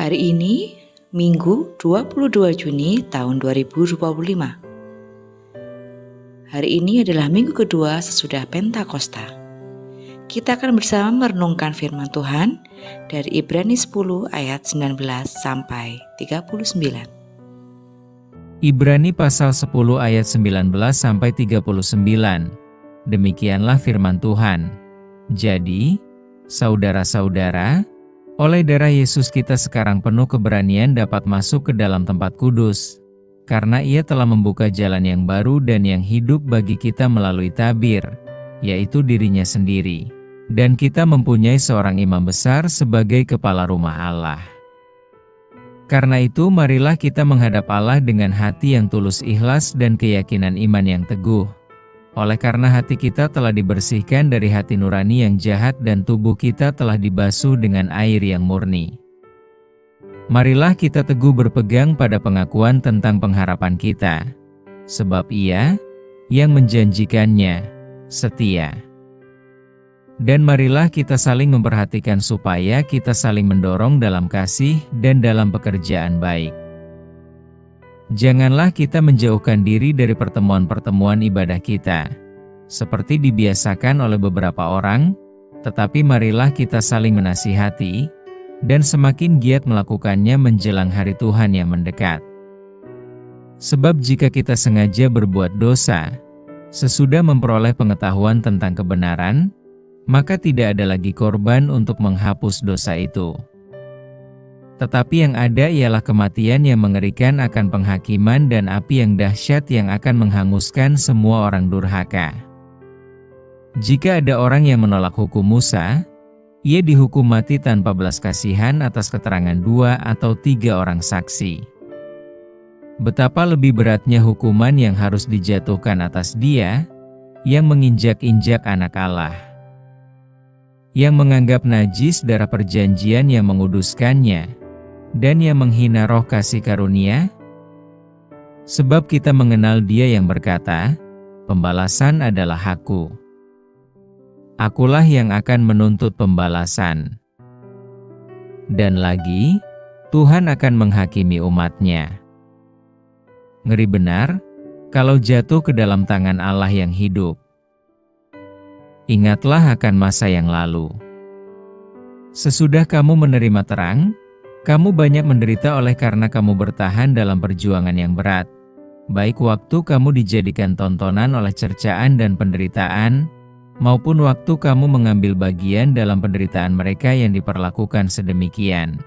Hari ini, Minggu 22 Juni tahun 2025. Hari ini adalah minggu kedua sesudah Pentakosta. Kita akan bersama merenungkan firman Tuhan dari Ibrani 10 ayat 19 sampai 39. Ibrani pasal 10 ayat 19 sampai 39. Demikianlah firman Tuhan. Jadi, saudara-saudara, oleh darah Yesus kita sekarang penuh keberanian dapat masuk ke dalam tempat kudus, karena Ia telah membuka jalan yang baru dan yang hidup bagi kita melalui tabir, yaitu dirinya sendiri. Dan kita mempunyai seorang imam besar sebagai kepala rumah Allah. Karena itu marilah kita menghadap Allah dengan hati yang tulus ikhlas dan keyakinan iman yang teguh. Oleh karena hati kita telah dibersihkan dari hati nurani yang jahat dan tubuh kita telah dibasuh dengan air yang murni. Marilah kita teguh berpegang pada pengakuan tentang pengharapan kita, sebab Ia yang menjanjikannya setia. Dan marilah kita saling memperhatikan supaya kita saling mendorong dalam kasih dan dalam pekerjaan baik. Janganlah kita menjauhkan diri dari pertemuan-pertemuan ibadah kita, seperti dibiasakan oleh beberapa orang, tetapi marilah kita saling menasihati, dan semakin giat melakukannya menjelang hari Tuhan yang mendekat. Sebab jika kita sengaja berbuat dosa, sesudah memperoleh pengetahuan tentang kebenaran, maka tidak ada lagi korban untuk menghapus dosa itu. Tetapi yang ada ialah kematian yang mengerikan akan penghakiman dan api yang dahsyat yang akan menghanguskan semua orang durhaka. Jika ada orang yang menolak hukum Musa, ia dihukum mati tanpa belas kasihan atas keterangan 2 atau 3 orang saksi. Betapa lebih beratnya hukuman yang harus dijatuhkan atas dia, yang menginjak-injak anak Allah, yang menganggap najis darah perjanjian yang menguduskannya, dan yang menghina roh kasih karunia? Sebab kita mengenal Dia yang berkata, "Pembalasan adalah Hakku. Akulah yang akan menuntut pembalasan." Dan lagi, Tuhan akan menghakimi umat-Nya. Ngeri benar, kalau jatuh ke dalam tangan Allah yang hidup. Ingatlah akan masa yang lalu. Sesudah kamu menerima terang, kamu banyak menderita oleh karena kamu bertahan dalam perjuangan yang berat, baik waktu kamu dijadikan tontonan oleh cercaan dan penderitaan, maupun waktu kamu mengambil bagian dalam penderitaan mereka yang diperlakukan sedemikian.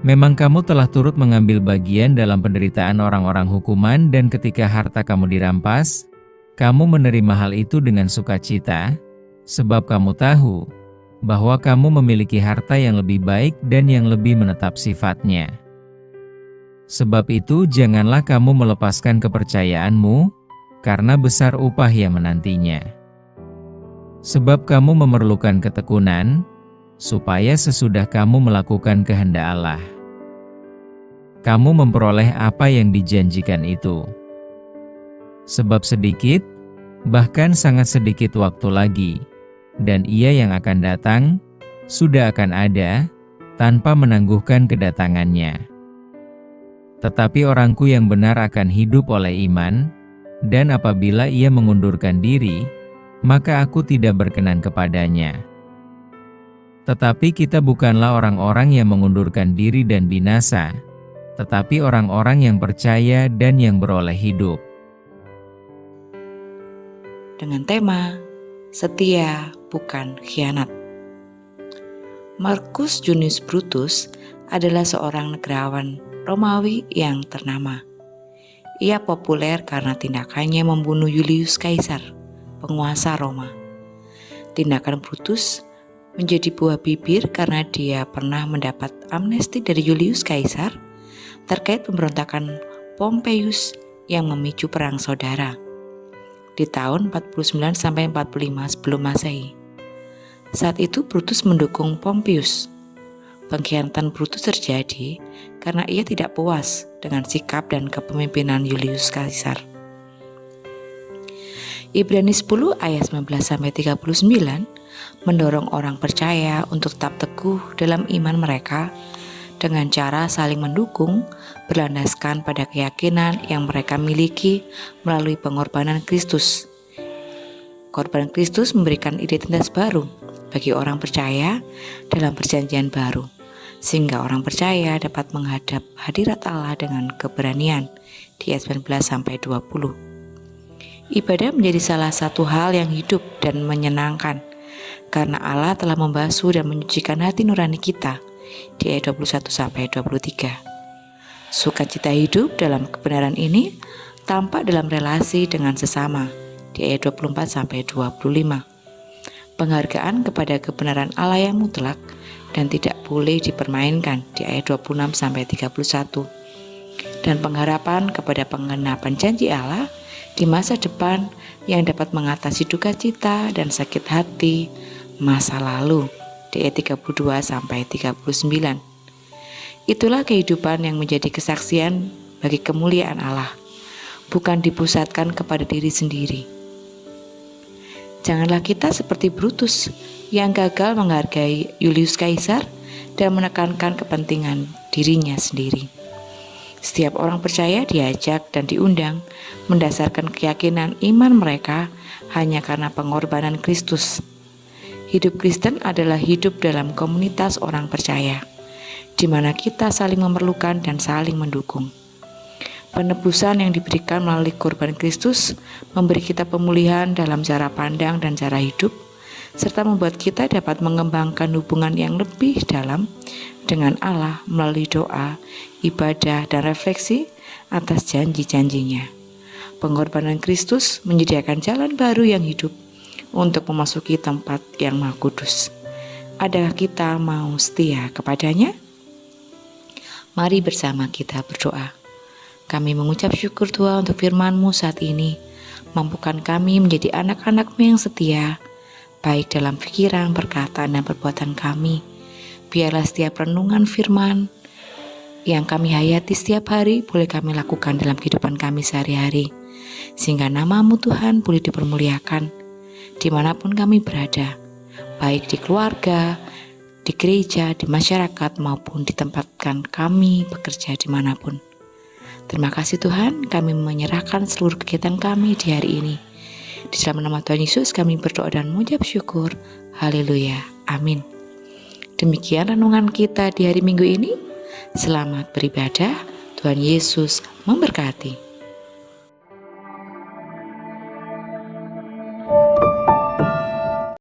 Memang kamu telah turut mengambil bagian dalam penderitaan orang-orang hukuman, dan ketika harta kamu dirampas, kamu menerima hal itu dengan sukacita, sebab kamu tahu bahwa kamu memiliki harta yang lebih baik dan yang lebih menetap sifatnya. Sebab itu janganlah kamu melepaskan kepercayaanmu, karena besar upah yang menantinya. Sebab kamu memerlukan ketekunan, supaya sesudah kamu melakukan kehendak Allah, kamu memperoleh apa yang dijanjikan itu. Sebab sedikit, bahkan sangat sedikit waktu lagi, dan Ia yang akan datang, sudah akan ada, tanpa menangguhkan kedatangannya. Tetapi orangku yang benar akan hidup oleh iman, dan apabila ia mengundurkan diri, maka aku tidak berkenan kepadanya. Tetapi kita bukanlah orang-orang yang mengundurkan diri dan binasa, tetapi orang-orang yang percaya dan yang beroleh hidup. Dengan tema setia bukan khianat. Marcus Junius Brutus adalah seorang negarawan Romawi yang ternama. Ia populer karena tindakannya membunuh Julius Caesar, penguasa Roma. Tindakan Brutus menjadi buah bibir karena dia pernah mendapat amnesti dari Julius Caesar terkait pemberontakan Pompeius yang memicu perang saudara di tahun 49-45 sebelum Masehi. Saat itu Brutus mendukung Pompeius. Pengkhianatan Brutus terjadi karena ia tidak puas dengan sikap dan kepemimpinan Julius Caesar. Ibrani 10 ayat 19-39 mendorong orang percaya untuk tetap teguh dalam iman mereka dengan cara saling mendukung berlandaskan pada keyakinan yang mereka miliki melalui pengorbanan Kristus. Korban Kristus memberikan identitas baru bagi orang percaya dalam perjanjian baru, sehingga orang percaya dapat menghadap hadirat Allah dengan keberanian di ayat 19-20. Ibadah menjadi salah satu hal yang hidup dan menyenangkan, karena Allah telah membasuh dan menyucikan hati nurani kita di ayat 21-23. Sukacita hidup dalam kebenaran ini tampak dalam relasi dengan sesama di ayat 24-25. Penghargaan kepada kebenaran Allah yang mutlak dan tidak boleh dipermainkan di ayat 26-31. Dan pengharapan kepada penggenapan janji Allah di masa depan yang dapat mengatasi duka cita dan sakit hati masa lalu di ayat 32-39. Itulah kehidupan yang menjadi kesaksian bagi kemuliaan Allah, bukan dipusatkan kepada diri sendiri. Janganlah kita seperti Brutus yang gagal menghargai Julius Kaisar dan menekankan kepentingan dirinya sendiri. Setiap orang percaya diajak dan diundang mendasarkan keyakinan iman mereka hanya karena pengorbanan Kristus. Hidup Kristen adalah hidup dalam komunitas orang percaya, di mana kita saling memerlukan dan saling mendukung. Penebusan yang diberikan melalui korban Kristus memberi kita pemulihan dalam cara pandang dan cara hidup, serta membuat kita dapat mengembangkan hubungan yang lebih dalam dengan Allah melalui doa, ibadah, dan refleksi atas janji-janjinya. Pengorbanan Kristus menyediakan jalan baru yang hidup untuk memasuki tempat yang Maha Kudus. Adakah kita mau setia kepadanya? Mari bersama kita berdoa. Kami mengucap syukur Tuhan untuk firman-Mu saat ini. Mampukan kami menjadi anak-anak-Mu yang setia, baik dalam pikiran, perkataan, dan perbuatan kami. Biarlah setiap renungan firman yang kami hayati setiap hari boleh kami lakukan dalam kehidupan kami sehari-hari, sehingga nama-Mu Tuhan boleh dipermuliakan dimanapun kami berada, baik di keluarga, di gereja, di masyarakat, maupun di tempat kami bekerja dimanapun. Terima kasih Tuhan, kami menyerahkan seluruh kegiatan kami di hari ini. Di dalam nama Tuhan Yesus kami berdoa dan mengucap syukur. Haleluya. Amin. Demikian renungan kita di hari Minggu ini. Selamat beribadah. Tuhan Yesus memberkati.